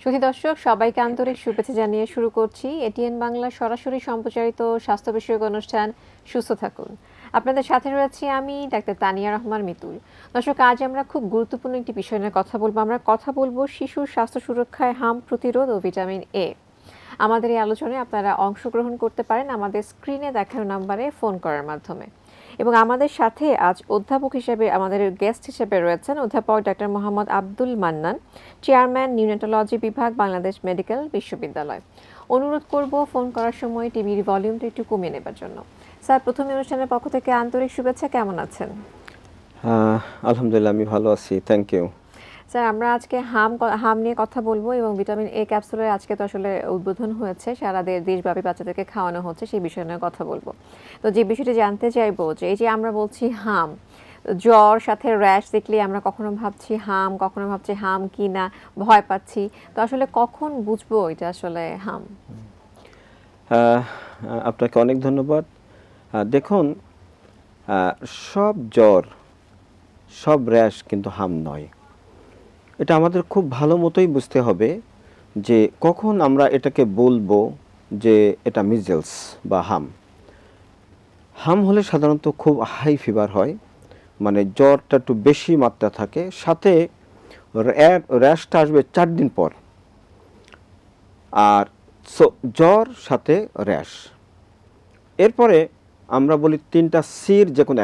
সুধী দর্শক, সবাইকে আন্তরিক শুভেচ্ছা জানিয়ে শুরু করছি এটিএন বাংলা সরাসরি সম্প্রচারিত স্বাস্থ্য বিষয়ক অনুষ্ঠান সুস্থ থাকুন। আপনাদের সাথে রয়েছি আমি ডাক্তার তানিয়া রহমান মিতুল। দর্শক, আজ আমরা খুব গুরুত্বপূর্ণ একটি বিষয় নিয়ে কথা বলবো। আমরা কথা বলবো শিশুর স্বাস্থ্য সুরক্ষায় হাম প্রতিরোধ ও ভিটামিন এ। আমাদের এই আলোচনায় আপনারা অংশগ্রহণ করতে পারেন আমাদের স্ক্রিনে দেখানো নাম্বারে ফোন করার মাধ্যমে। এবং আমাদের সাথে আজ অধ্যাপক হিসেবে, আমাদের গেস্ট হিসেবে রয়েছেন অধ্যাপক ডাক্তার মোহাম্মদ আব্দুল মান্নান, চেয়ারম্যান নিউনেটোলজি বিভাগ, বাংলাদেশ মেডিকেল বিশ্ববিদ্যালয়। অনুরোধ করব ফোন করার সময় টিভির ভলিউমটা একটু কমিয়ে নেবার জন্য। স্যার, প্রথম অনুষ্ঠানের পক্ষ থেকে আন্তরিক শুভেচ্ছা, কেমন আছেন? আলহামদুলিল্লাহ, আমি ভালো আছি, থ্যাংক ইউ। স্যার, আমরা আজকে হাম নিয়ে কথা বলবো এবং ভিটামিন এ ক্যাপসুলের আজকে তো আসলে উদ্বোধন হয়েছে, সারা দেশব্যাপী বাচ্চাদেরকে খাওয়ানো হচ্ছে, সেই বিষয় নিয়ে কথা বলবো। তো যে বিষয়টি জানতে চাইবো যে এই যে আমরা বলছি হাম, জ্বর সাথে র্যাশ দেখলে আমরা কখনো ভাবছি হাম, কখনো ভাবছি হাম কি না, ভয় পাচ্ছি। তো আসলে কখন বুঝবো এটা আসলে হাম? আপনাকে অনেক ধন্যবাদ। দেখুন, সব জ্বর, সব র্যাশ কিন্তু হাম নয়। এটা আমাদের খুব ভালো মতোই বুঝতে হবে যে কখন আমরা এটাকে বলবো যে এটা মিজেলস বা হাম। হাম হলে সাধারণত খুব হাই ফিভার হয়, মানে জ্বরটা একটু বেশি মাত্রা থাকে, সাথে র্যাশটা আসবে 4 দিন পর। আর জ্বর সাথে র্যাশ, এরপরে আমরা বলি 3টা সির যে কোনো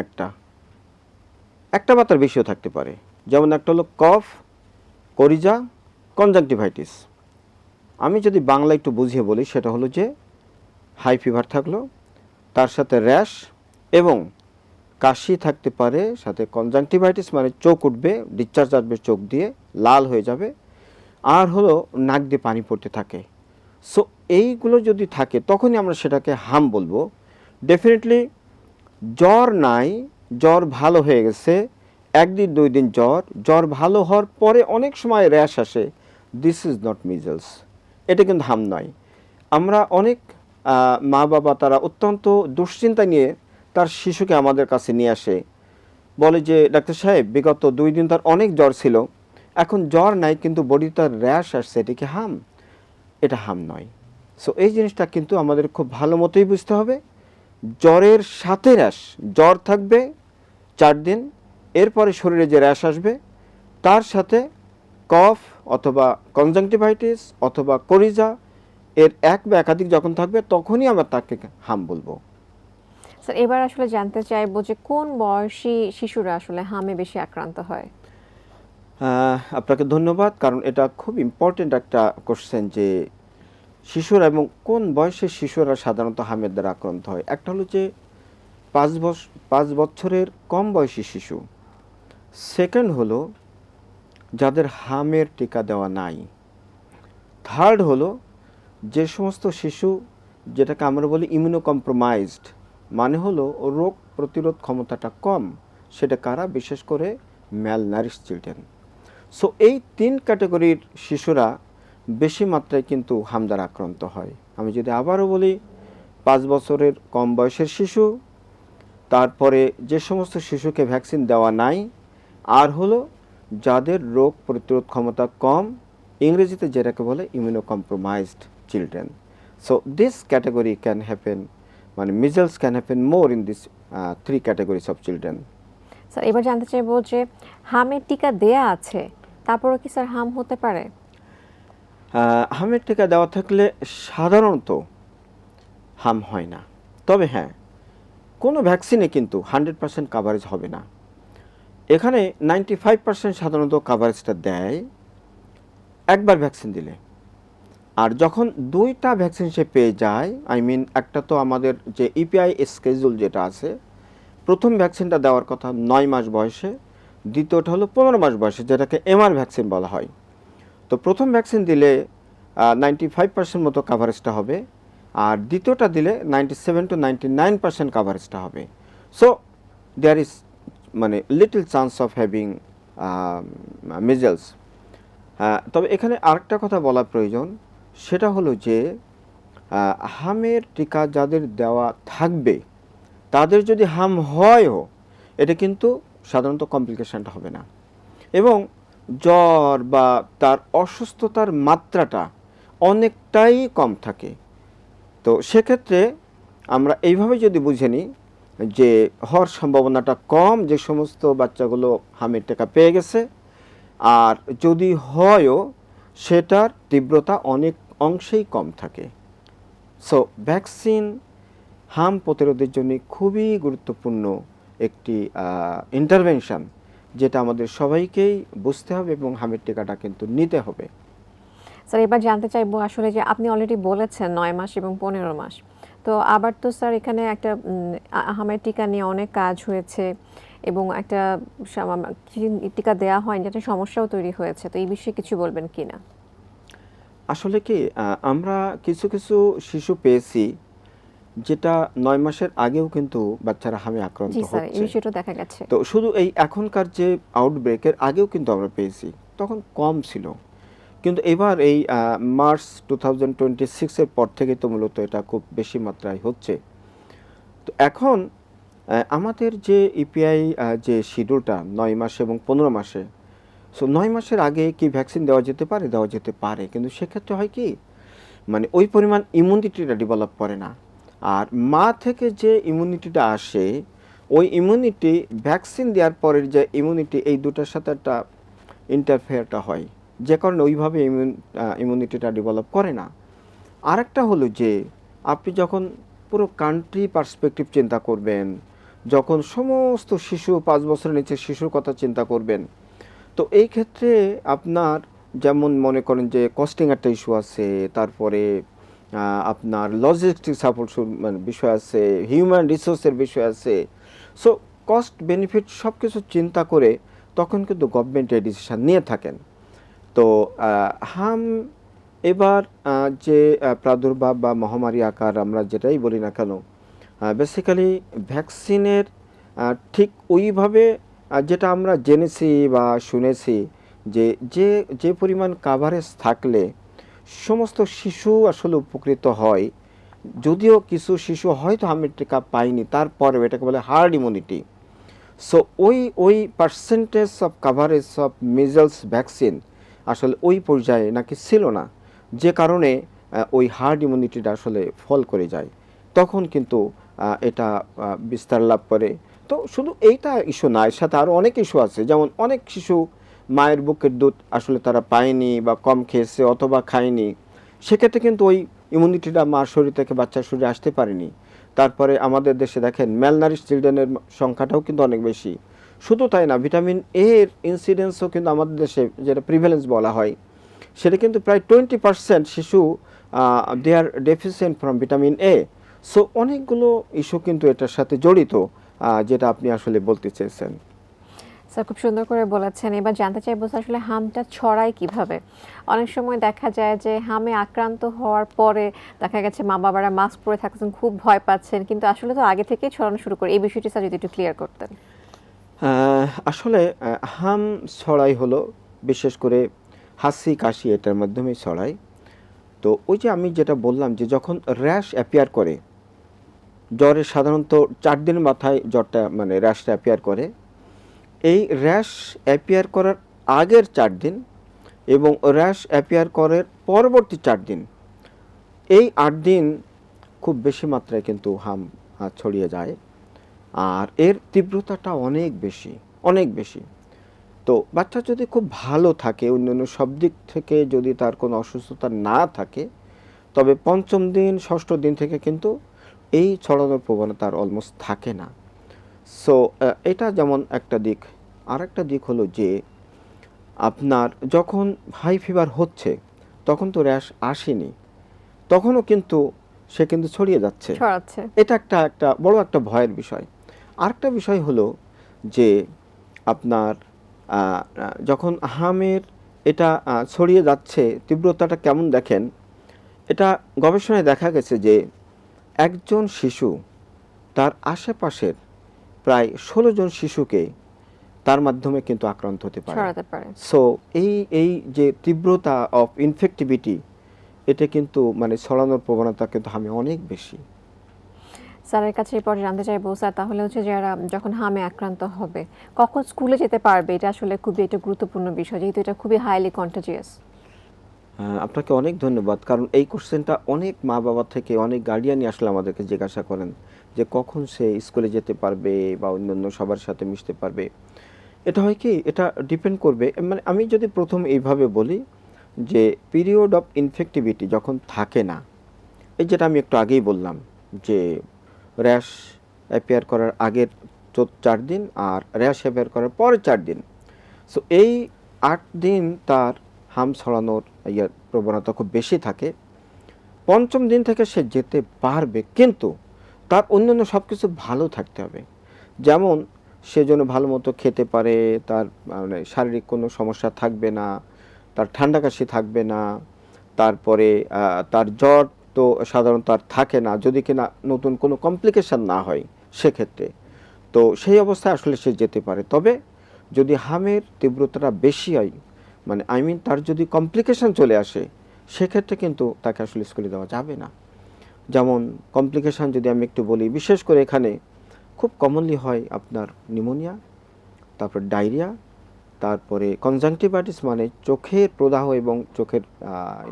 একটা বা তার বেশিও থাকতে পারে। যেমন একটা হলো কফ, করিজা, কনজাংটিভাইটিস। আমি যদি বাংলা একটু বুঝিয়ে বলি, সেটা হলো যে হাই ফিভার থাকলো, তার সাথে র্যাশ এবং কাশি থাকতে পারে, সাথে কনজাংটিভাইটিস মানে চোখ উঠবে, ডিসচার্জ আসবে চোখ দিয়ে, লাল হয়ে যাবে, আর হলো নাক দিয়ে পানি পড়তে থাকে। সো এইগুলো যদি থাকে তখনই আমরা সেটাকে হাম বলবো। ডেফিনেটলি জ্বর নাই, জ্বর ভালো হয়ে গেছে, 1 দিন 2 দিন জ্বর ভালো হওয়ার পরে অনেক সময় র্যাশ আসে, দিস ইজ নট মিজেলস, এটা কিন্তু হাম নয়। আমরা অনেক মা বাবা তারা অত্যন্ত দুশ্চিন্তা নিয়ে তার শিশুকে আমাদের কাছে নিয়ে আসে, বলে যে ডাক্তার সাহেব বিগত 2 দিন তার অনেক জ্বর ছিল, এখন জ্বর নাই কিন্তু বডি তার র্যাশ আসছে, এটা কি হাম? এটা হাম নয়। সো এই জিনিসটা কিন্তু আমাদের খুব ভালো মতোই বুঝতে হবে। জ্বরের সাথে র্যাশ, জ্বর থাকবে 4 দিন, এরপরে শরীরে যে র্যাশ আসবে তার সাথে কফ অথবা কনজাংটিভাইটিস অথবা করিজা, এর এক বা একাধিক যখন থাকবে তখনই আমরা তাকে হাম বলবো। স্যার, এবার আসলে জানতে চাইবো যে কোন বয়সী শিশুরা আসলে হামে বেশি আক্রান্ত হয়? আপনাকে ধন্যবাদ, কারণ এটা খুব ইম্পর্টেন্ট একটা কোশ্চেন যে শিশুরা এবং কোন বয়সের শিশুরা সাধারণত হামের দ্বারা আক্রান্ত হয়। একটা হলো যে 5 বছরের কম বয়সী শিশু। সেকেন্ড হলো যাদের হামের টিকা দেওয়া নাই। থার্ড হলো যে সমস্ত শিশু, যেটাকে আমরা বলি ইমিউনো কম্প্রোমাইজড, মানে হলো রোগ প্রতিরোধ ক্ষমতাটা কম, সেটা কারা? বিশেষ করে ম্যালনারিশ চিলড্রেন। সো এই 3 ক্যাটাগরির শিশুরা বেশি মাত্রায় কিন্তু হাম দ্বারা আক্রান্ত হয়। আমি যদি আবারও বলি, 5 বছরের কম বয়সের শিশু, তারপরে যে সমস্ত শিশুকে ভ্যাকসিন দেওয়া নাই, আর হলো যাদের রোগ প্রতিরোধ ক্ষমতা কম, ইংরেজিতে যেটাকে বলে immunocompromised children. So this category can happen, মানে measles can happen more in this 3 categories of children. Sir, এবার জানতে চাইবো যে হামের টিকা দেয়া আছে, তারপরে কি স্যার হাম হতে পারে? হামের টিকা দেওয়া থাকলে সাধারণত হাম হয় না, তবে হ্যাঁ, কোনো ভ্যাকসিনে কিন্তু 100% কাভারেজ হবে না। এখানে 95% সাধারণত কাভারেজটা দেয় একবার ভ্যাকসিন দিলে। আর যখন 2টা ভ্যাকসিন সে পেয়ে যায়, আই মিন একটা তো আমাদের যে ইপিআই স্কেজুল যেটা আছে, প্রথম ভ্যাকসিনটা দেওয়ার কথা 9 মাস বয়সে, দ্বিতীয়টা হলো 15 মাস বয়সে, যেটাকে এমআর ভ্যাকসিন বলা হয়। তো প্রথম ভ্যাকসিন দিলে 95% মতো কাভারেজটা হবে, আর দ্বিতীয়টা দিলে 97 to 99% কাভারেজটা হবে। সো দেয়ার ইজ মানে little chance of having measles. তবে এখানে আরেকটা কথা বলা প্রয়োজন, সেটা হলো যে হামের টিকা যাদের দেওয়া থাকবে তাদের যদি হাম হয়ও, এটা কিন্তু সাধারণত কমপ্লিকেশনটা হবে না। এবং জ্বর বা তার অসুস্থতার মাত্রাটা অনেকটাই কম থাকে। তো সেক্ষেত্রে আমরা এইভাবে যদি বুঝে নিই যে হওয়ার সম্ভাবনাটা কম যে সমস্ত বাচ্চাগুলো হামির টিকা পেয়ে গেছে, আর যদি হয়ও সেটার তীব্রতা অনেক অংশেই কম থাকে। সো ভ্যাকসিন হাম প্রতিরোধের জন্য খুবই গুরুত্বপূর্ণ একটি ইন্টারভেনশন, যেটা আমাদের সবাইকেই বুঝতে হবে এবং হামের টিকাটা কিন্তু নিতে হবে। স্যার এবার জানতে চাইবো আসলে যে আপনি অলরেডি বলেছেন 9 মাস এবং 15 মাস, তো আবার তো স্যার এখানে একটা হামের টিকা নিয়ে অনেক কাজ হয়েছে এবং একটা টিকা দেওয়া হয়নি, একটা সমস্যাও তৈরি হয়েছে, তো এই বিষয়ে কিছু বলবেন কিনা? আসলে কি আমরা কিছু কিছু শিশু পেয়েছি যেটা 9 মাসের আগেও কিন্তু বাচ্চারা হামে আক্রান্ত জি স্যার, এই হচ্ছে। বিষয়টা দেখা গেছে। তো শুধু এই এখনকার যে আউটব্রেকের আগেও কিন্তু আমরা পেয়েছি, তখন কম ছিল। কিন্তু এবার এই মার্চ 2026-এর পর থেকে তো মূলত এটা খুব বেশি মাত্রায় হচ্ছে। তো এখন আমাদের যে ইপিআই যে শিডিউলটা 9 মাস এবং 15 মাসে, সো 9 মাসের আগে কি ভ্যাকসিন দেওয়া যেতে পারে? দেওয়া যেতে পারে, কিন্তু সেক্ষেত্রে হয় কি, মানে ওই পরিমাণ ইমিউনিটিটা ডেভেলপ করে না। আর মা থেকে যে ইমিউনিটিটা আসে, ওই ইমিউনিটি ভ্যাকসিন দেওয়ার পরের যে ইমিউনিটি, এই দুটার সাথে একটা ইন্টারফেয়ারটা হয়, যে কারণে ওইভাবে ইমিউনিটিটা ডেভেলপ করে না। আরেকটা হলো যে আপনি যখন পুরো কান্ট্রি পার্সপেক্টিভ চিন্তা করবেন, যখন সমস্ত শিশু 5 বছরের নিচে শিশুর কথা চিন্তা করবেন, তো এই ক্ষেত্রে আপনার যেমন মনে করেন যে কস্টিং একটা ইস্যু আছে, তারপরে আপনার লজিস্টিক সাপোর্ট মানে বিষয় আছে, হিউম্যান রিসোর্সের বিষয় আছে। সো কস্ট বেনিফিট সব কিছু চিন্তা করে তখন কিন্তু গভর্নমেন্ট এই ডিসিশন নিয়ে থাকেন। তো হাম এবার যে প্রাদুর্ভাব বা মহামারী আকার আমরা যেটাই বলি না কেন, বেসিক্যালি ভ্যাকসিনের ঠিক ওইভাবে যেটা আমরা জেনেছি বা শুনেছি যে যে যে পরিমাণ কাভারেজ থাকলে সমস্ত শিশু আসলে উপকৃত হয়, যদিও কিছু শিশু হয়তো হামের টিকা পায়নি, তারপরেও এটাকে বলে হার্ড ইমিউনিটি। সো ওই percentage of coverage of measles vaccine আসলে ওই পর্যায়ে নাকি ছিল না, যে কারণে ওই হার্ড ইমিউনিটিটা আসলে ফল করে যায়, তখন কিন্তু এটা বিস্তার লাভ করে। তো শুধু এইটা ইস্যু না, এর সাথে আরও অনেক ইস্যু আছে, যেমন অনেক শিশু মায়ের বুকের দুধ আসলে তারা পায়নি বা কম খেয়েছে অথবা খায়নি, সেক্ষেত্রে কিন্তু ওই ইমিউনিটিটা মার শরীর থেকে বাচ্চার শরীরে আসতে পারেনি। তারপরে আমাদের দেশে দেখেন ম্যালনারিশ চিলড্রেনের সংখ্যাটাও কিন্তু অনেক বেশি। শুধু তাই না, ভিটামিন এ এর ইনসিডেন্সও কিন্তু আমাদের দেশে, যেটা প্রিভ্যালেন্স বলা হয়, সেটা কিন্তু প্রায় 20% শিশু they are deficient from vitamin A. So অনেকগুলো ইস্যু কিন্তু এটার সাথে জড়িত, যেটা আপনি আসলে বলতে চেয়েছেন। স্যার খুব সুন্দর করে বলেছেন। এবার জানতে চাইবো স্যার আসলে হামটা ছড়ায় কিভাবে? অনেক সময় দেখা যায় যে হামে আক্রান্ত হওয়ার পরে দেখা গেছে মা বাবারা মাস্ক পরে থাকছেন, খুব ভয় পাচ্ছেন, কিন্তু আসলে তো আগে থেকেই ছড়ানো শুরু করে। এই বিষয়টি স্যার যদি একটু ক্লিয়ার করতেন। আসলে হাম ছড়াই হলো বিশেষ করে হাসি কাশি এটার মাধ্যমেই ছড়ায়। তো ওই যে আমি যেটা বললাম যে যখন র্যাশ অ্যাপিয়ার করে, জ্বরের সাধারণত 4 দিনের মাথায় জ্বরটা মানে র্যাশটা অ্যাপিয়ার করে, এই র্যাশ অ্যাপিয়ার করার আগের 4 দিন এবং র্যাশ অ্যাপিয়ার করার পরবর্তী 4 দিন, এই 8 দিন খুব বেশি মাত্রায় কিন্তু হাম ছড়িয়ে যায়, আর এর তীব্রতাটা অনেক বেশি, অনেক বেশি। তো বাচ্চা যদি খুব ভালো থাকে, অন্যান্য সব দিক থেকে যদি তার কোনো অসুস্থতা না থাকে, তবে পঞ্চম দিন ষষ্ঠ দিন থেকে কিন্তু এই ছড়ানোর প্রবণতা আর অলমোস্ট থাকে না। সো এটা যেমন একটা দিক। আর একটা দিক হলো যে আপনার যখন হাই ফিভার হচ্ছে, তখন তো র্যাশ আসেনি, তখনও কিন্তু সে কিন্তু ছড়িয়ে যাচ্ছে। ছড়াচ্ছে। এটা একটা বড় একটা ভয়ের বিষয়। আরেকটা বিষয় হলো যে আপনার যখন হামের এটা ছড়িয়ে যাচ্ছে, তীব্রতাটা কেমন দেখেন, এটা গবেষণায় দেখা গেছে যে একজন শিশু তার আশেপাশের প্রায় 16 জন শিশুকে তার মাধ্যমে কিন্তু আক্রান্ত হতে পারে। ছড়াতে পারে। সো এই যে তীব্রতা অফ ইনফেক্টিভিটি, এটা কিন্তু মানে ছড়ানোর প্রবণতা কিন্তু হামে অনেক বেশি। স্যারের কাছে এরপর জানতে চাইবো স্যার, তাহলে হচ্ছে যারা যখন হামে আক্রান্ত হবে কখন স্কুলে যেতে পারবে, এটা আসলে খুবই একটা গুরুত্বপূর্ণ বিষয় যেহেতু এটা খুবই হাইলি কন্টাজিয়াস। আপনাকে অনেক ধন্যবাদ, কারণ এই কোশ্চেনটা অনেক মা বাবা থেকে অনেক গার্ডিয়ানই আসলে আমাদেরকে জিজ্ঞাসা করেন যে কখন সে স্কুলে যেতে পারবে বা অন্যান্য সবার সাথে মিশতে পারবে। এটা হয় কি, এটা ডিপেন্ড করবে, মানে আমি যদি প্রথম এইভাবে বলি যে পিরিয়ড অফ ইনফেক্টিভিটি যখন থাকে না, এই যেটা আমি একটু আগেই বললাম যে র্যাশ অ্যাপিয়ার করার আগের 4 দিন আর র্যাশ অ্যাপিয়ার করার পরের 4 দিন, সো এই 8 দিন তার হাম ছড়ানোর প্রবণতা খুব বেশি থাকে। পঞ্চম দিন থেকে সে যেতে পারবে, কিন্তু তার অন্যান্য সব কিছু ভালো থাকতে হবে। যেমন সে যেন ভালো মতো খেতে পারে, তার মানে শারীরিক কোনো সমস্যা থাকবে না, তার ঠান্ডা কাশি থাকবে না, তারপরে তার জ্বর তো সাধারণত আর থাকে না যদি কিনা নতুন কোনো কমপ্লিকেশান না হয় সেক্ষেত্রে। তো সেই অবস্থায় আসলে সে যেতে পারে। তবে যদি হামের তীব্রতাটা বেশি হয়, মানে তার যদি কমপ্লিকেশান চলে আসে, সেক্ষেত্রে কিন্তু তাকে আসলে স্কুলে দেওয়া যাবে না। যেমন কমপ্লিকেশান যদি আমি একটু বলি, বিশেষ করে এখানে খুব কমনলি হয় আপনার নিউমোনিয়া, তারপর ডায়রিয়া, তারপরে কনজাংটিভাইটিস মানে চোখের প্রদাহ এবং চোখের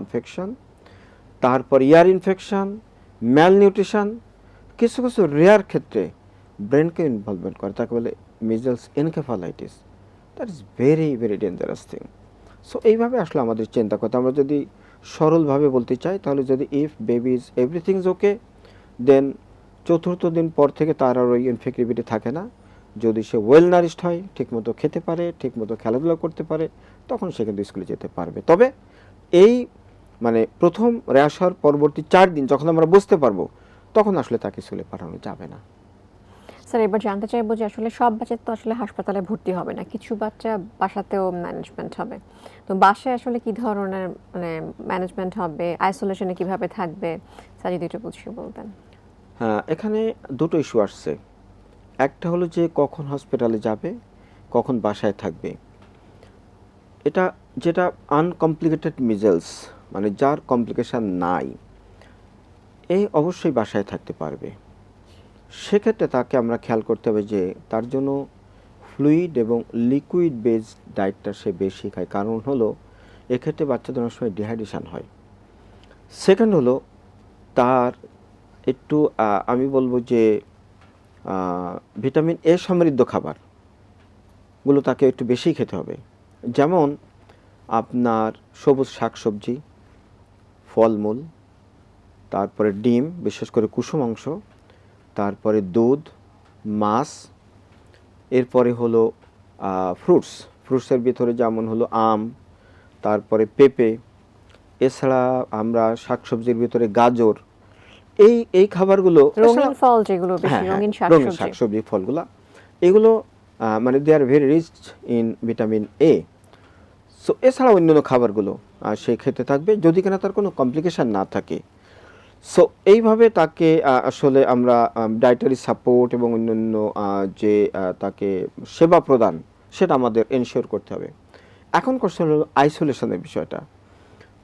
ইনফেকশন, তারপর ইয়ার ইনফেকশন, ম্যালনিউট্রিশন, কিছু কিছু রেয়ার ক্ষেত্রে ব্রেনকে ইনভলভমেন্ট করে, তাকে বলে measles encephalitis. That is very very dangerous thing. So এইভাবে আসলে আমাদের চিন্তা করতে, আমরা যদি সরলভাবে বলতে চাই তাহলে যদি if baby is everything is okay, then চতুর্থ দিন পর থেকে তার আর ওই ইনফেক্টিভিটি থাকে না। যদি সে ওয়েল নারিশড হয়, ঠিকমতো খেতে পারে, ঠিকমতো খেলাধুলা করতে পারে, তখন সে কিন্তু স্কুলে যেতে পারবে। তবে এই মানে প্রথম র্যাশ হওয়ার পরবর্তী 4 দিন যখন আমরা বুঝতে পারবো, তখন আসলে তাকে স্কুলে পাঠানো যাবে না। স্যার, এবার জানতে চাইবো যে আসলে সব বাচ্চা তো আসলে হাসপাতালে ভর্তি হবে না, কিছু বাচ্চা বাসাতেও ম্যানেজমেন্ট হবে। তো বাসায় আসলে কি ধরনের মানে ম্যানেজমেন্ট হবে, আইসোলেশনে কিভাবে থাকবে, স্যার যদি একটু বুঝিয়ে বলতেন। হ্যাঁ, এখানে দুটো ইস্যু আসছে। একটা হলো যে কখন হসপিটালে যাবে, কখন বাসায় থাকবে। এটা যেটা আনকমপ্লিকেটেড মিজেলস, মানে যার কমপ্লিকেশান নাই, এই অবশ্যই বাসায় থাকতে পারবে। সেক্ষেত্রে তাকে আমরা খেয়াল করতে হবে যে তার জন্য ফ্লুইড এবং লিকুইড বেসড ডায়েটটা সে বেশি খায়। কারণ হলো এক্ষেত্রে বাচ্চাদের অনেক সময় ডিহাইড্রেশন হয়। সেকেন্ড হলো তার একটু আমি বলবো যে ভিটামিন এ সমৃদ্ধ খাবারগুলো তাকে একটু বেশি খেতে হবে। যেমন আপনার সবুজ শাকসবজি, ফলমূল, তারপরে ডিম, বিশেষ করে কুসুম অংশ, তারপরে দুধ, মাছ, এরপরে হলো ফ্রুটসের ভিতরে যেমন হলো আম, তারপরে পেঁপে, এছাড়া আমরা শাকসবজির ভিতরে গাজর, এই খাবারগুলো, রঙিন ফল যেগুলো বেশি, হ্যাঁ, রঙিন রঙিন শাকসবজি। শাকসবজি ফলগুলা, এগুলো মানে they are very rich in vitamin A. So এছাড়া অন্যান্য খাবারগুলো সে খেতে থাকবে যদি কিনা তার কোনো কমপ্লিকেশান না থাকে। সো এইভাবে তাকে আসলে আমরা ডায়েটারি সাপোর্ট এবং অন্যান্য যে তাকে সেবা প্রদান, সেটা আমাদের এনশিওর করতে হবে। এখন কোশ্চেন হলো আইসোলেশনের বিষয়টা।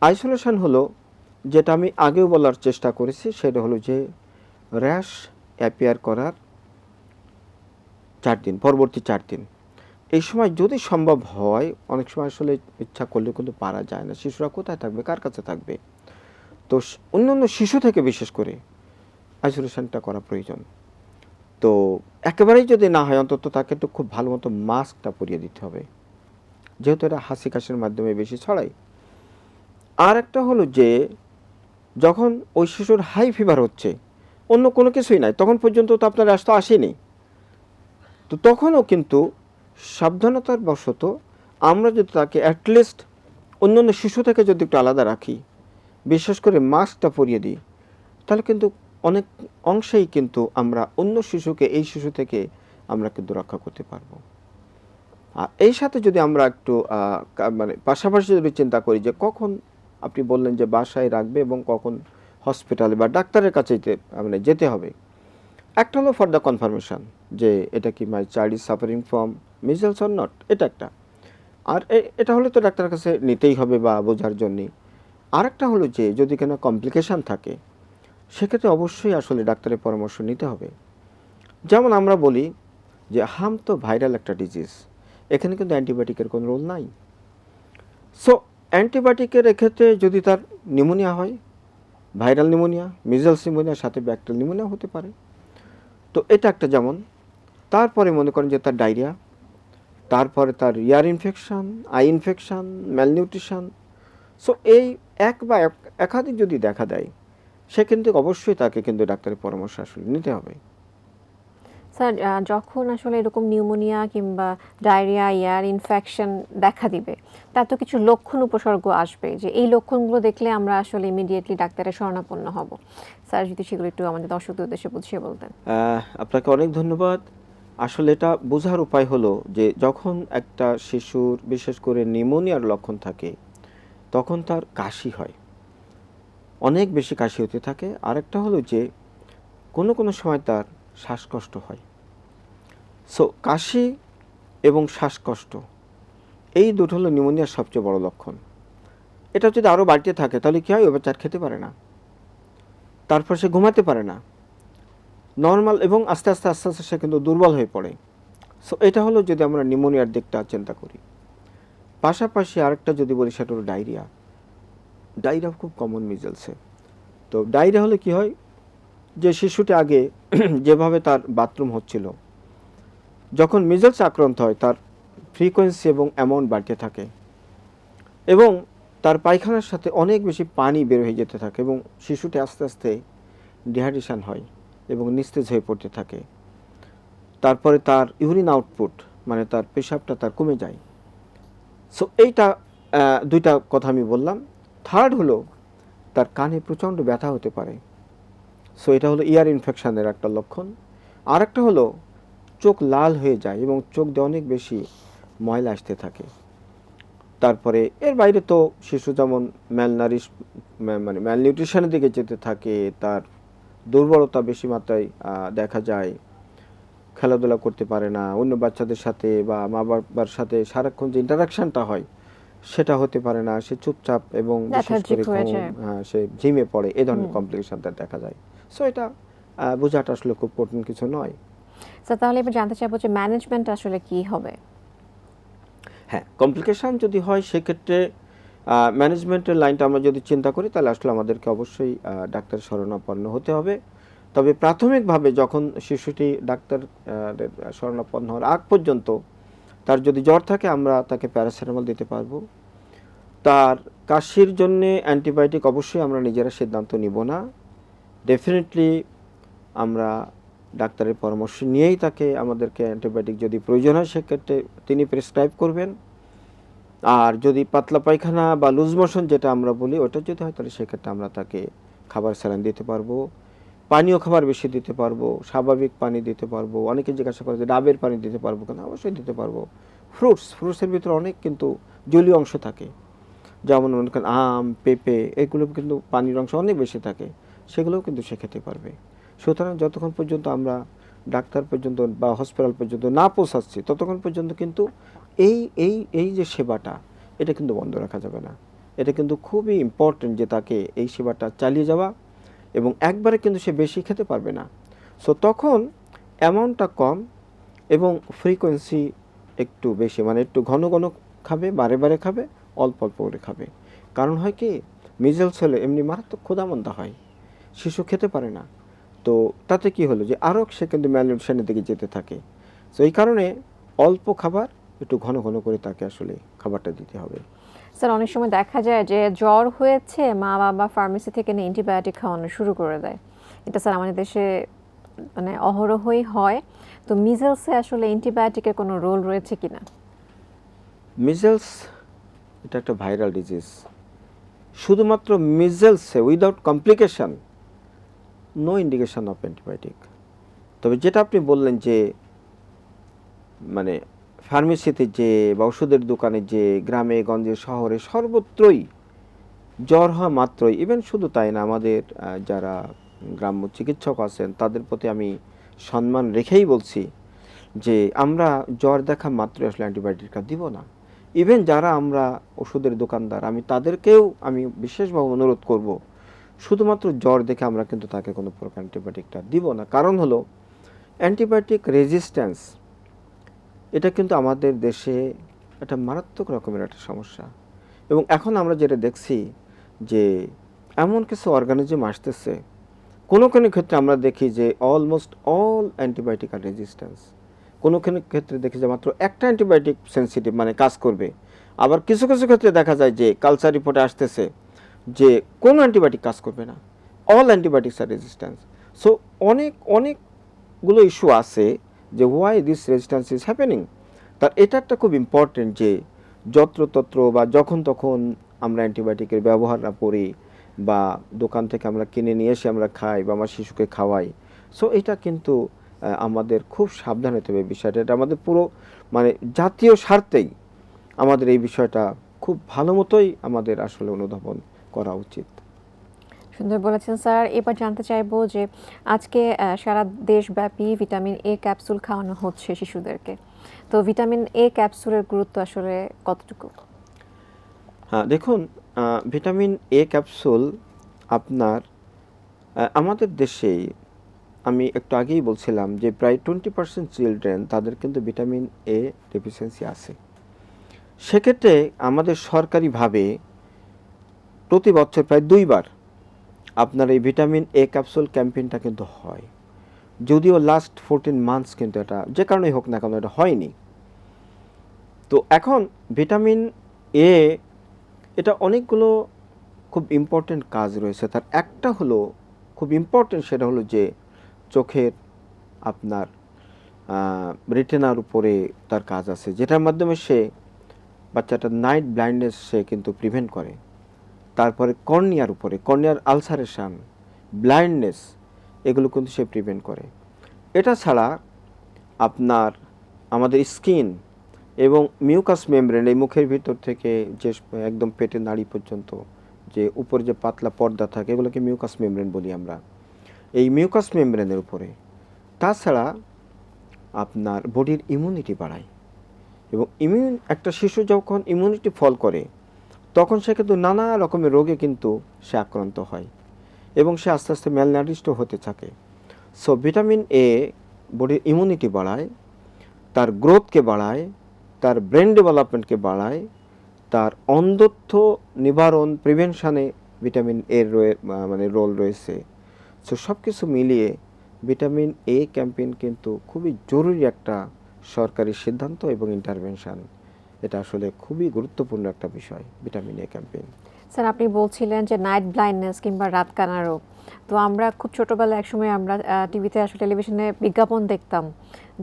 আইসোলেশন হলো যেটা আমি আগেও বলার চেষ্টা করেছি, সেটা হলো যে র্যাশ অ্যাপিয়ার করার 4 দিন, পরবর্তী 4 দিন, এই সময় যদি সম্ভব হয়, অনেক সময় আসলে ইচ্ছা করলে কিন্তু পারা যায় না, শিশুরা কোথায় থাকবে, কার কাছে থাকবে, তো অন্যান্য শিশু থেকে বিশেষ করে আইসোলেশনটা করা প্রয়োজন। তো একেবারেই যদি না হয়, অন্তত তাকে একটু খুব ভালো মতো মাস্কটা পরিয়ে দিতে হবে, যেহেতু এটা হাসি কাশির মাধ্যমে বেশি ছড়ায়। আর একটা হলো যে যখন ওই শিশুর হাই ফিভার হচ্ছে, অন্য কোনো কিছুই নাই, তখন পর্যন্ত তো আপনার র্যাশ তো আসেনি, তো তখনও কিন্তু সাবধানতার বশত আমরা যদি তাকে অ্যাটলিস্ট অন্যান্য শিশু থেকে যদি একটু আলাদা রাখি, বিশেষ করে মাস্কটা পরিয়ে দিই, তাহলে কিন্তু অনেক অংশেই কিন্তু আমরা অন্য শিশুকে এই শিশু থেকে আমরা কিন্তু রক্ষা করতে পারবো। আর এই সাথে যদি আমরা একটু মানে পাশাপাশি যদি চিন্তা করি যে কখন আপনি বললেন যে বাসায় রাখবে এবং কখন হসপিটালে বা ডাক্তারের কাছে মানে যেতে হবে। একটা হলো ফর দ্য কনফার্মেশন যে এটা কি my child is suffering from measles or not, এটা একটা। আর এটা হলে তো ডাক্তারের কাছে নিতেই হবে বা বোঝার জন্যে। আর একটা হলো যে যদি কোনো কমপ্লিকেশান থাকে, সেক্ষেত্রে অবশ্যই আসলে ডাক্তারের পরামর্শ নিতে হবে। যেমন আমরা বলি যে হাম তো ভাইরাল একটা ডিজিজ, এখানে কিন্তু অ্যান্টিবায়োটিকের কোনো রোল নাই। সো অ্যান্টিবায়োটিকের এক্ষেত্রে যদি তার নিউমোনিয়া হয়, ভাইরাল নিউমোনিয়া, মিজলস নিউমোনিয়ার সাথে ব্যাকটেরিয়াল নিউমোনিয়া হতে পারে, তো এটা একটা যেমন। তারপরে মনে করেন যে তার ডায়রিয়া, তারপরে তার ear infection, eye infection, malnutrition. So এই এক বা একাধিক যদি দেখা দেয়, সে কিন্তু অবশ্যই তাকে কিন্তু ডাক্তারের পরামর্শ আসলে নিতে হবে। স্যার যখন আসলে এরকম নিউমোনিয়া কিংবা ডায়রিয়া, এয়ার ইনফেকশন দেখা দিবে, তার তো কিছু লক্ষণ উপসর্গ আসবে, যে এই লক্ষণগুলো দেখলে আমরা আসলে ইমিডিয়েটলি ডাক্তারের শরণাপন্ন হব। স্যার যদি সেগুলো একটু আমাদের দর্শকদের উদ্দেশ্যে বুঝিয়ে বলতেন। আপনাকে অনেক ধন্যবাদ। আসলে এটা বোঝার উপায় হলো যে যখন একটা শিশুর বিশেষ করে নিউমোনিয়ার লক্ষণ থাকে, তখন তার কাশি হয়, অনেক বেশি কাশি হতে থাকে। আরেকটা হলো যে কোনো কোনো সময় তার শ্বাসকষ্ট হয়। সো কাশি এবং শ্বাসকষ্ট, এই দুটো হলো নিউমোনিয়ার সবচেয়ে বড় লক্ষণ। এটা যদি আরও বাড়তে থাকে তাহলে কী হয়, ও বাচ্চা আর খেতে পারে না, তারপর সে ঘুমাতে পারে না নর্মাল, এবং আস্তে আস্তে আস্তে আস্তে সে কিন্তু দুর্বল হয়ে পড়ে। সো এটা হলো যদি আমরা নিউমোনিয়ার দিকটা চিন্তা করি। পাশাপাশি আরেকটা যদি বলি সেটা হলো ডায়রিয়া। ডায়রিয়া খুব কমন মিজেলসে। তো ডায়রিয়া হলে কি হয়, যে শিশুটি আগে যেভাবে তার বাথরুম হচ্ছিল, যখন মিজেলস আক্রান্ত হয় তার ফ্রিকোয়েন্সি এবং অ্যামাউন্ট বাড়তে থাকে, এবং তার পায়খানার সাথে অনেক বেশি পানি বের হয়ে যেতে থাকে, এবং শিশুটি আস্তে আস্তে ডিহাইড্রেশন হয় এবং নিস্তেজ হয়ে পড়তে থাকে। তারপরে তার ইউরিন আউটপুট, মানে তার পেশাবটা তার কমে যায়। সো এইটা দুইটা কথা আমি বললাম। থার্ড হলো তার কানে প্রচণ্ড ব্যথা হতে পারে। সো এটা হলো ইয়ার ইনফেকশানের একটা লক্ষণ। আর একটা হলো চোখ লাল হয়ে যায় এবং চোখ দিয়ে অনেক বেশি ময়লা আসতে থাকে। তারপরে এর বাইরে তো শিশু যেমন মানে ম্যালনিউট্রিশনের দিকে যেতে থাকে, তার দুর্বলতা বেশি মাত্রায় দেখা যায়, খেলাধুলা করতে পারে না, অন্য বাচ্চাদের সাথে বা মা বাবার সাথে সারাক্ষণ যে ইন্টারাকশানটা হয় সেটা হতে পারে না, সে চুপচাপ এবং বিশেষ করে সে ঝিমে পড়ে, এ ধরনের কমপ্লিকেশন তার দেখা যায়। সো এটা বোঝাটা আসলে খুব কঠিন কিছু নয়। স্যার তাহলে এবার জানতে চাইবো যে ম্যানেজমেন্ট আসলে কি হবে? হ্যাঁ, কমপ্লিকেশন যদি হয় সেক্ষেত্রে ম্যানেজমেন্টের লাইনটা আমরা যদি চিন্তা করি, তাহলে আসলে আমাদেরকে অবশ্যই ডাক্তারের শরণাপন্ন হতে হবে। তবে প্রাথমিকভাবে যখন শিশুটি ডাক্তার শরণাপন্ন হওয়ার আগ পর্যন্ত তার যদি জ্বর থাকে, আমরা তাকে প্যারাসিটামল দিতে পারবো। তার কাশির জন্যে অ্যান্টিবায়োটিক অবশ্যই আমরা নিজেরা সিদ্ধান্ত নিব না, ডেফিনেটলি আমরা ডাক্তারের পরামর্শ নিয়েই তাকে আমাদেরকে অ্যান্টিবায়োটিক যদি প্রয়োজন হয় সেক্ষেত্রে তিনি প্রেসক্রাইব করবেন। আর যদি পাতলা পায়খানা বা লুজ মোশন যেটা আমরা বলি, ওটা যদি হয় তাহলে সেক্ষেত্রে আমরা তাকে খাবার স্যালাইন দিতে পারবো, পানীয় খাবার বেশি দিতে পারবো, স্বাভাবিক পানি দিতে পারবো। অনেকে জিজ্ঞাসা করে যে ডাবের পানি দিতে পারবো কেন, অবশ্যই দিতে পারবো। ফ্রুটসের ভিতরে অনেক কিন্তু জলীয় অংশ থাকে, যেমন মনে করেন আম, পেঁপে, এগুলো কিন্তু পানির অংশ অনেক বেশি থাকে, সেগুলোও কিন্তু সে খেতে পারবে। সুতরাং যতক্ষণ পর্যন্ত আমরা ডাক্তার পর্যন্ত বা হসপিটাল পর্যন্ত না পৌঁছাচ্ছি, ততক্ষণ পর্যন্ত কিন্তু এই এই এই যে সেবাটা, এটা কিন্তু বন্ধ রাখা যাবে না। এটা কিন্তু খুবই ইম্পর্টেন্ট যে তাকে এই সেবাটা চালিয়ে যাওয়া, এবং একবারে কিন্তু সে বেশি খেতে পারবে না। সো তখন অ্যামাউন্টটা কম এবং ফ্রিকোয়েন্সি একটু বেশি, মানে একটু ঘন ঘন খাবে, বারে বারে খাবে, অল্প অল্প করে খাবে। কারণ হয় কি, মিজেলস হলে এমনি মারাত্মক ক্ষুধামন্দা হয়, শিশু খেতে পারে না। তো তাতে কি হলো যে আরও সে কিন্তু ম্যালনিউট্রিশনের দিকে যেতে থাকে। তো এই কারণে অল্প খাবার, একটু ঘন ঘন করে তাকে আসলে খাবারটা দিতে হবে। স্যার অনেক সময় দেখা যায় যে জ্বর হয়েছে, মা বাবা ফার্মেসি থেকে নিয়ে অ্যান্টিবায়োটিক খাওয়ানো শুরু করে দেয়। এটা স্যার আমাদের দেশে মানে অহরহই হয়। তো মিজেলসে আসলে অ্যান্টিবায়োটিকের কোনো রোল রয়েছে কিনা? মিজেলস এটা একটা ভাইরাল ডিজিজ। শুধুমাত্র মিজেলসে without complication no indication of antibiotic. তবে যেটা আপনি বললেন যে মানে ফার্মেসিতে যে বা ওষুধের দোকানে যে, গ্রামে গঞ্জে শহরে সর্বত্রই জ্বর হওয়া মাত্রই, ইভেন শুধু তাই না, আমাদের যারা গ্রাম্য চিকিৎসক আছেন তাদের প্রতি আমি সম্মান রেখেই বলছি যে আমরা জ্বর দেখা মাত্রই আসলে অ্যান্টিবায়োটিকটা দিব না। ইভেন যারা আমরা ওষুধের দোকানদার, আমি তাদেরকেও আমি বিশেষভাবে অনুরোধ করব শুধুমাত্র জ্বর দেখে আমরা কিন্তু তাকে কোনো প্রকার অ্যান্টিবায়োটিকটা দিব না। কারণ হলো অ্যান্টিবায়োটিক রেজিস্ট্যান্স এটা কিন্তু আমাদের দেশে একটা মারাত্মক রকমের একটা সমস্যা। এবং এখন আমরা যেটা দেখছি যে এমন কিছু অর্গানিজম আসতেছে, কোনো কোনো ক্ষেত্রে আমরা দেখি যে অলমোস্ট অল অ্যান্টিবায়োটিক আর রেজিস্ট্যান্স, কোনো কোনো ক্ষেত্রে দেখি যে মাত্র একটা অ্যান্টিবায়োটিক সেন্সিটিভ মানে কাজ করবে। আবার কিছু কিছু ক্ষেত্রে দেখা যায় যে কালচার রিপোর্টে আসতেছে যে কোনো অ্যান্টিবায়োটিক কাজ করবে না, অল অ্যান্টিবায়োটিক্স আর রেজিস্ট্যান্স। সো অনেকগুলো ইস্যু আছে যে why this resistance is happening. তার এটা একটা খুব ইম্পর্টেন্ট যে যত্রতত্র বা যখন তখন আমরা অ্যান্টিবায়োটিকের ব্যবহার না করি বা দোকান থেকে আমরা কিনে নিয়ে এসে আমরা খাই বা আমার শিশুকে খাওয়াই। সো এটা কিন্তু আমাদের খুব সাবধান হতে হবে বিষয়টা। এটা আমাদের পুরো মানে জাতীয় স্বার্থেই আমাদের এই বিষয়টা খুব ভালো মতোই আমাদের আসলে অনুধাবন করা উচিত। সুন্দর বলেছেন স্যার। এবার জানতে চাইবো যে আজকে সারা দেশব্যাপী ভিটামিন এ ক্যাপসুল খাওয়ানো হচ্ছে শিশুদেরকে, তো ভিটামিন এ ক্যাপসুলের গুরুত্ব আসলে কতটুকু? হ্যাঁ দেখুন, ভিটামিন এ ক্যাপসুল আপনার আমাদের দেশেই আমি একটু আগেই বলছিলাম যে প্রায় 20% চিলড্রেন তাদের কিন্তু ভিটামিন এ ডেফিসিয়েন্সি আছে। সেক্ষেত্রে আমাদের সরকারিভাবে প্রতি বছর প্রায় 2 বার আপনার এই ভিটামিন এ ক্যাপসুল ক্যাম্পেইনটা কিন্তু হয়। যদিও লাস্ট 14 মান্থস কিন্তু এটা যে কারণেই হোক না কেন এটা হয়নি। তো এখন ভিটামিন এ এটা অনেকগুলো খুব ইম্পর্টেন্ট কাজ রয়েছে। তার একটা হলো খুব ইম্পর্টেন্ট, সেটা হলো যে চোখের আপনার রেটিনার উপরে তার কাজ আছে, যেটার মাধ্যমে সে বাচ্চাটার নাইট ব্লাইন্ডনেস সে কিন্তু প্রিভেন্ট করে। তারপরে কর্নিয়ার উপরে কর্নিয়ার আলসারেশন, ব্লাইন্ডনেস, এগুলো কিন্তু সে প্রিভেন্ট করে। এটা ছাড়া আপনার আমাদের স্কিন এবং মিউকাস মেমব্রেন, এই মুখের ভিতর থেকে যে একদম পেটের নাড়ি পর্যন্ত যে উপরে যে পাতলা পর্দা থাকে এগুলোকে মিউকাস মেমব্রেন বলি আমরা, এই মিউকাস মেমব্রেনের উপরে। তাছাড়া আপনার বডির ইমিউনিটি বাড়ায় এবং একটা শিশু যখন ইমিউনিটি ফল করে তখন সে কিন্তু নানা রকমের রোগে কিন্তু সে আক্রান্ত হয় এবং সে আস্তে আস্তে ম্যালনারিস্ট হতে থাকে। সো ভিটামিন এ বডির ইমিউনিটি বাড়ায়, তার গ্রোথকে বাড়ায়, তার ব্রেন ডেভেলপমেন্টকে বাড়ায়, তার অন্ধত্ব নিবারণ প্রিভেনশানে ভিটামিন এর মানে রোল রয়েছে। সো সব কিছু মিলিয়ে ভিটামিন এ ক্যাম্পেইন কিন্তু খুবই জরুরি একটা সরকারি সিদ্ধান্ত এবং ইন্টারভেনশন। এটা আসলে খুবই গুরুত্বপূর্ণ একটা বিষয় ভিটামিন এ ক্যাম্পেইন। স্যার আপনি বলছিলেন যে নাইট ব্লাইন্ডনেস কিংবা রাতকানা রোগ, তো আমরা খুব ছোটবেলায় একসময় আমরা টিভিতে আসলে টেলিভিশনে বিজ্ঞাপন দেখতাম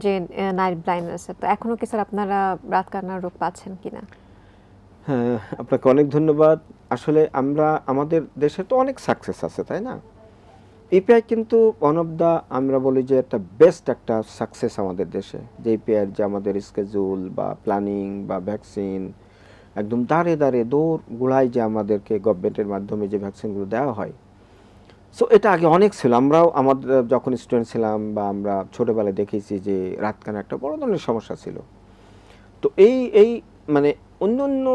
যে নাইট ব্লাইন্ডনেস, তো এখনো কি স্যার আপনারা রাতকানা রোগ পাচ্ছেন কিনা? হ্যাঁ, আপনাকে অনেক ধন্যবাদ। আসলে আমরা আমাদের দেশে তো অনেক সাকসেস আছে, তাই না? ইপিআই কিন্তু ওয়ান অফ দ্য, আমরা বলি যে একটা বেস্ট একটা সাকসেস আমাদের দেশে, যে ইপিআইয়ের যে আমাদের স্কেজুল বা প্ল্যানিং বা ভ্যাকসিন একদম দাঁড়ে দাঁড়ে দৌড় গোড়ায় যে আমাদেরকে গভর্নমেন্টের মাধ্যমে যে ভ্যাকসিনগুলো দেওয়া হয়। সো এটা আগে অনেক ছিল। আমরাও আমাদের যখন স্টুডেন্ট ছিলাম বা আমরা ছোটোবেলায় দেখেছি যে রাতকানা একটা বড় ধরনের সমস্যা ছিল। তো এই মানে অন্য অন্য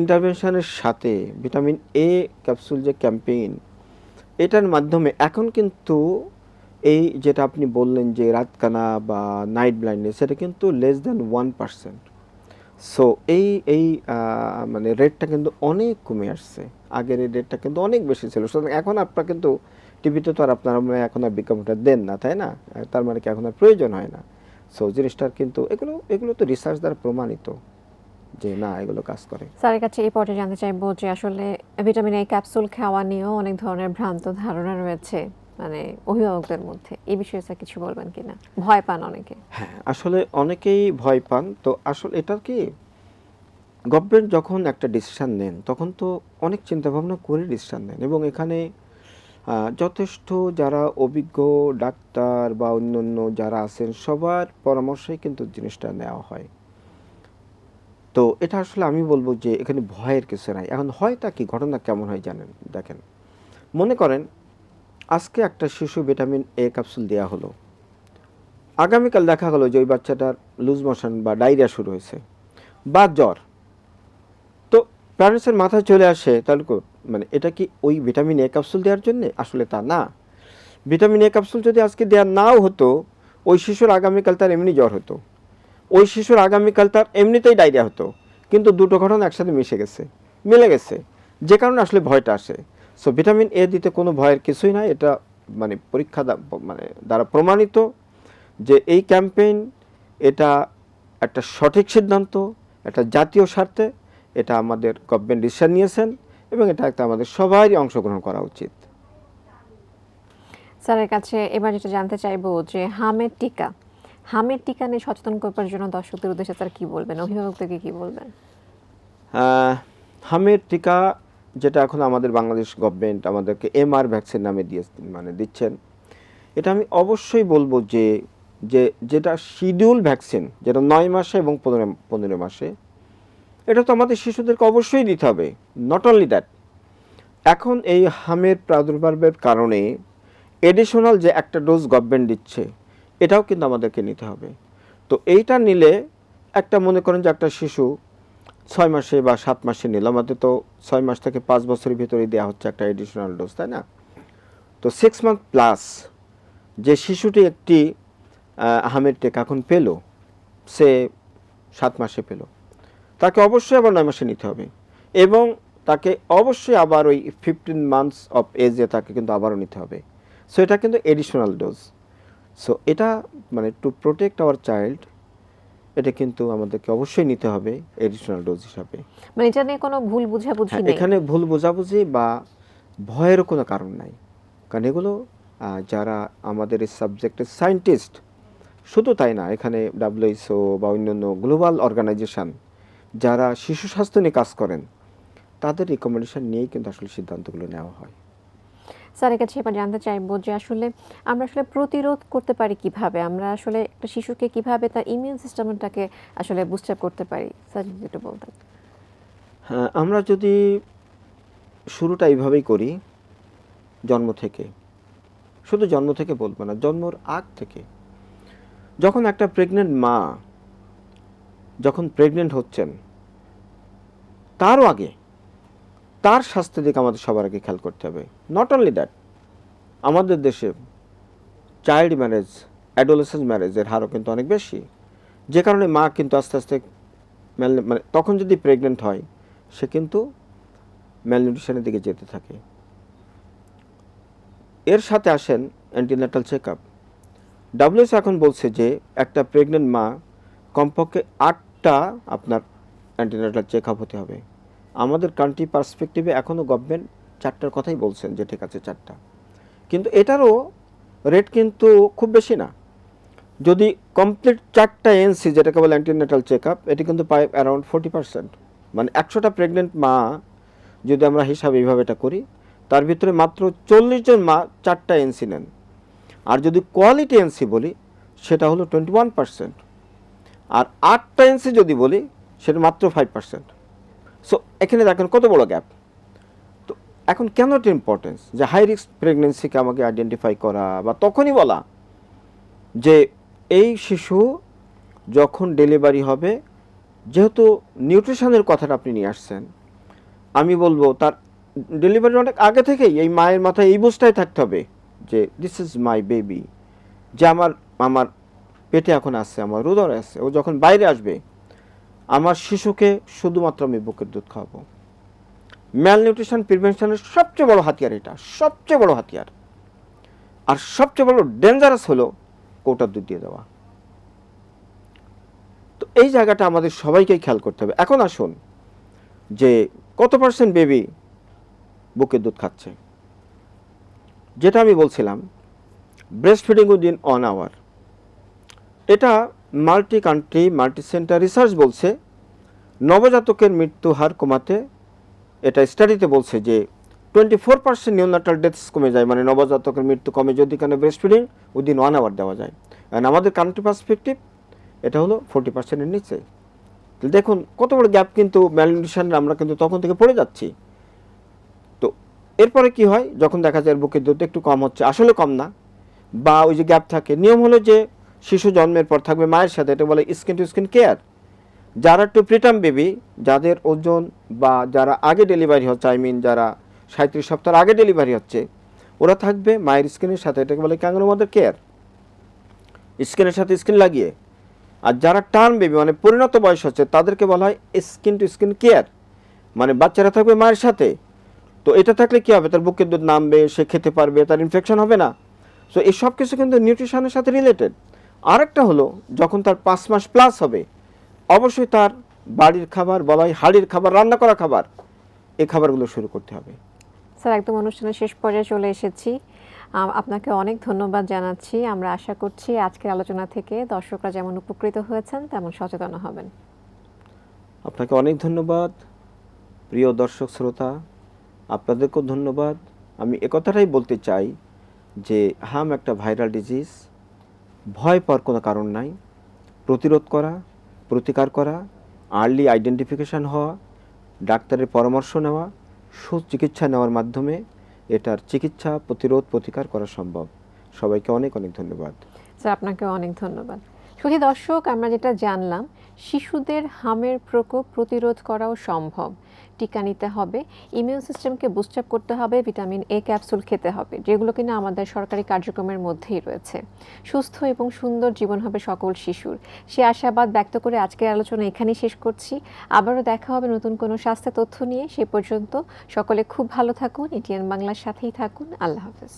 ইন্টারভেনশনের সাথে ভিটামিন এ ক্যাপসুল যে ক্যাম্পেইন, এটার মাধ্যমে এখন কিন্তু এই যেটা আপনি বললেন যে রাতকানা বা নাইট ব্লাইন্ডনেস, সেটা কিন্তু লেস দ্যান 1%। সো এই মানে রেটটা কিন্তু অনেক কমে আসছে। আগের এই রেটটা কিন্তু অনেক বেশি ছিল। সুতরাং এখন আপনারা কিন্তু টিভিতে তো আর আপনারা এখন আর বিজ্ঞাপনটা দেন না, তাই না? তার মানে কি এখন আর প্রয়োজন হয় না। সো জিনিসটার কিন্তু এগুলো তো রিসার্চ দ্বারা প্রমাণিত যে না, এগুলো কাজ করে। স্যারের কাছে এই পর্যায়ে জানতে চাইবো যে আসলে ভিটামিন এ ক্যাপসুল খাওয়া নিয়েও অনেক ধরনের ভ্রান্ত ধারণা রয়েছে মানে অভিভাবকদের মধ্যে, এই বিষয়ে স্যার কিছু বলবেন কিনা? ভয় পান অনেকে। হ্যাঁ, আসলে অনেকেই ভয় পান। তো আসলে এটা কি, গভর্নমেন্ট যখন একটা ডিসিশন নেন তখন তো অনেক চিন্তাভাবনা করে ডিসিশন নেন এবং এখানে যথেষ্ট যারা অভিজ্ঞ ডাক্তার বা অন্যান্য যারা আছেন সবার পরামর্শেই কিন্তু জিনিসটা নেওয়া হয়। তো এটা আসলে আমি বলবো যে এখানে ভয়ের কিছু নাই। এখন হয়টা কি, ঘটনা কেমন হয় জানেন? দেখেন, মনে করেন আজকে একটা শিশু ভিটামিন এ ক্যাপসুল দেওয়া হলো, আগামীকাল দেখা গেলো যে ওই বাচ্চাটার লুজ মোশন বা ডায়রিয়া শুরু হয়েছে বা জ্বর। তো প্যারেন্টসের মাথায় চলে আসে তাহলে মানে এটা কি ওই ভিটামিন এ ক্যাপসুল দেওয়ার জন্য? আসলে তা না। ভিটামিন এ ক্যাপসুল যদি আজকে দেওয়া নাও হতো, ওই শিশুর আগামীকাল তার এমনি জ্বর হতো, ওই শিশুর আগামীকাল তার এমনিতেই ডায়রিয়া হতো। কিন্তু দুটো ঘটনা একসাথে মিলে গেছে, যে কারণে আসলে ভয়টা আসে। সো ভিটামিন এ দিতে কোনো ভয়ের কিছুই নাই। এটা মানে পরীক্ষা মানে দ্বারা প্রমাণিত যে এই ক্যাম্পেইন এটা একটা সঠিক সিদ্ধান্ত, একটা জাতীয় স্বার্থে এটা আমাদের গভর্নমেন্ট ডিসিশন নিয়েছেন এবং এটা একটা আমাদের সবারই অংশগ্রহণ করা উচিত। স্যারের কাছে এবার যেটা জানতে চাইবো যে হামের টিকা নিয়ে সচেতন করবার জন্য দর্শকদের উদ্দেশ্যে স্যার কি বলবেন, অভিভাবকদেরকে কি বলবেন? হামের টিকা যেটা এখন আমাদের বাংলাদেশ গভর্নমেন্ট আমাদেরকে এমআর ভ্যাকসিন নামে দিচ্ছেন, এটা আমি অবশ্যই বলবো যে যেটা শিডিউল ভ্যাকসিন, যেটা 9 মাসে এবং 15 মাসে, এটা তো আমাদের শিশুদেরকে অবশ্যই দিতে হবে। নট অনলি দ্যাট, এখন এই হামের প্রাদুর্ভাবের কারণে এডিশনাল যে একটা ডোজ গভর্নমেন্ট দিচ্ছে, এটাও কিন্তু আমাদেরকে নিতে হবে। তো এইটা নিলে একটা মনে করেন যে একটা শিশু 6 মাসে বা 7 মাসে নিল, আমাদের তো 6 মাস থেকে 5 বছরের ভিতরে দেওয়া হচ্ছে একটা এডিশনাল ডোজ, তাই না? তো 6 মান্থ প্লাস যে শিশুটি একটি হামের টিকা এখন পেল, সে 7 মাসে পেল, তাকে অবশ্যই আবার 9 মাসে নিতে হবে এবং তাকে অবশ্যই আবার ওই 15 মান্থস অফ এজে তাকে কিন্তু আবারও নিতে হবে। সো এটা কিন্তু এডিশনাল ডোজ। সো এটা মানে টু প্রোটেক্ট আওয়ার চাইল্ড, এটা কিন্তু আমাদেরকে অবশ্যই নিতে হবে এডিশনাল ডোজ হিসাবে। মানে এটা নিয়ে কোনো ভুল বোঝাবুঝি হ্যাঁ, নেই? এখানে ভুল বোঝাবুঝি বা ভয়েরও কোনো কারণ নাই, কারণ এগুলো যারা আমাদের এই সাবজেক্টের সায়েন্টিস্ট, শুধু তাই না, এখানে WHO বা অন্যান্য গ্লোবাল অর্গানাইজেশন যারা শিশু স্বাস্থ্য নিয়ে কাজ করেন, তাদের রিকমেন্ডেশন নিয়েই কিন্তু আসলে সিদ্ধান্তগুলো নেওয়া হয়। স্যারের কাছে এবার জানতে চাইবো যে আমরা আসলে প্রতিরোধ করতে পারি কিভাবে, আমরা আসলে একটা শিশুকে কিভাবে তার ইমিউন সিস্টেমটাকে আসলে বুস্ট আপ করতে পারি, স্যার যদি একটু বলতেন। হ্যাঁ, আমরা যদি শুরুটা এইভাবেই করি, জন্ম থেকে, শুধু জন্ম থেকে বলবো না, জন্মর আগ থেকে, যখন একটা প্রেগনেন্ট মা যখন প্রেগনেন্ট হচ্ছেন, তারও আগে তার স্বাস্থ্যের দিকে আমাদের সবার আগে খেয়াল করতে হবে। নট অনলি দ্যাট, আমাদের দেশে চাইল্ড ম্যারেজ, অ্যাডোলেসেন্স ম্যারেজের হারও কিন্তু অনেক বেশি, যে কারণে মা কিন্তু আস্তে আস্তে মানে তখন যদি প্রেগনেন্ট হয়, সে কিন্তু ম্যালনিউট্রিশনের দিকে যেতে থাকে। এর সাথে আসেন অ্যান্টিন্যাটাল চেক আপ। WHO এখন বলছে যে একটা প্রেগনেন্ট মা কমপক্ষে 8টা আপনার অ্যান্টিন্যাটাল চেক আপ হতে হবে। আমাদের কান্ট্রি পার্সপেক্টিভে এখনও গভর্নমেন্ট 4টার কথাই বলছেন যে ঠিক আছে 4টা, কিন্তু এটারও রেট কিন্তু খুব বেশি না। যদি কমপ্লিট 4টা এনসি, যেটাকে বলে অ্যান্টিন্যাটাল চেক আপ, এটি কিন্তু পায় অ্যারাউন্ড 40%। মানে 100টা প্রেগনেন্ট মা যদি আমরা হিসাবে এইভাবে এটা করি, তার ভিতরে মাত্র 40 জন মা 4টা এনসি নেন। আর যদি কোয়ালিটি এনসি বলি, সেটা হলো 21%। আর 8টা এনসি যদি বলি, সেটা মাত্র 5%। সো এখানে দেখেন কত বড় গ্যাপ। তো এখন কেন এটা ইম্পর্টেন্স যে হাই রিস্ক প্রেগনেন্সিকে আমাকে আইডেন্টিফাই করা বা তখনই বলা যে এই শিশু যখন ডেলিভারি হবে, যেহেতু নিউট্রিশনের কথাটা আপনি নিয়ে আসছেন, আমি বলবো তার ডেলিভারির অনেক আগে থেকেই এই মায়ের মাথায় এই বুঝটাই থাকতে হবে যে দিস ইজ মাই বেবি, যে আমার পেটে এখন আছে, আমার উদরে আছে, ও যখন বাইরে আসবে আমার শিশুকে শুধুমাত্র আমি বুকের দুধ খাওয়াবো। ম্যালনিউট্রিশন প্রিভেনশনের সবচেয়ে বড় হাতিয়ার, এটা সবচেয়ে বড় হাতিয়ার। আর সবচেয়ে বড় ডেঞ্জারাস হলো কোটার দুধ দিয়ে দেওয়া। তো এই জায়গাটা আমাদের সবাইকেই খেয়াল করতে হবে। এখন আসুন যে কত পার্সেন্ট বেবি বুকের দুধ খাচ্ছে, যেটা আমি বলছিলাম ব্রেস্ট ফিডিং উইদিন 1 আওয়ার, এটা multi country multi centre research বলছে নবজাতকের মৃত্যু হার কমাতে, এটা স্টাডিতে বলছে যে 24% নিউনাটাল ডেথস কমে যায়, মানে নবজাতকের মৃত্যু কমে যদি কেন ব্রেস্ট ফিডিং উইদিন 1 আওয়ার দেওয়া যায়। আর আমাদের কান্ট্রি পার্সপেক্টিভ এটা হলো 40%-এর নিচে। দেখুন কত বড় গ্যাপ, কিন্তু ম্যালনিউট্রিশনে আমরা কিন্তু তখন থেকে পড়ে যাচ্ছি। তো এরপরে কি হয়, যখন দেখা যায় বুকের দুধ একটু কম হচ্ছে, আসলে কম না, বা ওই যে গ্যাপ থাকে, নিয়ম হলো যে শিশু জন্মের পর থাকবে মায়ের সাথে, এটা বলে স্কিন টু স্কিন কেয়ার। যারা একটু প্রিটার্ম বেবি, যাদের ওজন বা যারা আগে ডেলিভারি হচ্ছে, যারা 37 সপ্তাহের আগে ডেলিভারি হচ্ছে, ওরা থাকবে মায়ের স্কিনের সাথে, এটাকে বলে ক্যাঙ্গারু মাদার কেয়ার, স্কিনের সাথে স্কিন লাগিয়ে। আর যারা টার্ম বেবি মানে পরিণত বয়স হচ্ছে তাদেরকে বলা হয় স্কিন টু স্কিন কেয়ার, মানে বাচ্চারা থাকবে মায়ের সাথে। তো এটা থাকলে কী হবে, তার বুকের দুধ নামবে, সে খেতে পারবে, তার ইনফেকশন হবে না। সো এই সব কিছু কিন্তু নিউট্রিশনের সাথে রিলেটেড। আরেকটা হলো যখন তার 5 মাস প্লাস হবে, অবশ্যই তার বাড়ির খাবার, বলা হয় হাড়ির খাবার, রান্না করা খাবার, এই খাবারগুলো শুরু করতে হবে। স্যার একদম অনুষ্ঠানের শেষ পর্যায়ে চলে এসেছি। আপনাকে অনেক ধন্যবাদ জানাচ্ছি। আমরা আশা করছি আজকের আলোচনা থেকে দর্শকরা যেমন উপকৃত হয়েছেন তেমন সচেতন হবেন। আপনাকে অনেক ধন্যবাদ প্রিয় দর্শক শ্রোতা, আপনাদেরকেও ধন্যবাদ। আমি একথাটাই বলতে চাই যে হাম একটা ভাইরাল ডিজিজ, ভয় পাওয়ার কোনো কারণ নাই। প্রতিরোধ করা, প্রতিকার করা, আর্লি আইডেন্টিফিকেশান হওয়া, ডাক্তারের পরামর্শ নেওয়া, সুচিকিৎসা নেওয়ার মাধ্যমে এটার চিকিৎসা, প্রতিরোধ, প্রতিকার করা সম্ভব। সবাইকে অনেক অনেক ধন্যবাদ। স্যার আপনাকে অনেক ধন্যবাদ। শুধু দর্শক, আমরা যেটা জানলাম, শিশুদের হামের প্রকোপ প্রতিরোধ করাও সম্ভব। টিকা নিতে হবে, ইমিউন সিস্টেমকে বুস্ট আপ করতে হবে, ভিটামিন এ ক্যাপসুল খেতে হবে, যেগুলো কিনা আমাদের সরকারি কার্যক্রমের মধ্যেই রয়েছে। সুস্থ এবং সুন্দর জীবন হবে সকল শিশুর, সে আশাবাদ ব্যক্ত করে আজকের আলোচনা এখানেই শেষ করছি। আবারও দেখা হবে নতুন কোনো স্বাস্থ্য তথ্য নিয়ে। সে পর্যন্ত সকলে খুব ভালো থাকুন, এটিএন বাংলার সাথেই থাকুন। আল্লাহ হাফেজ।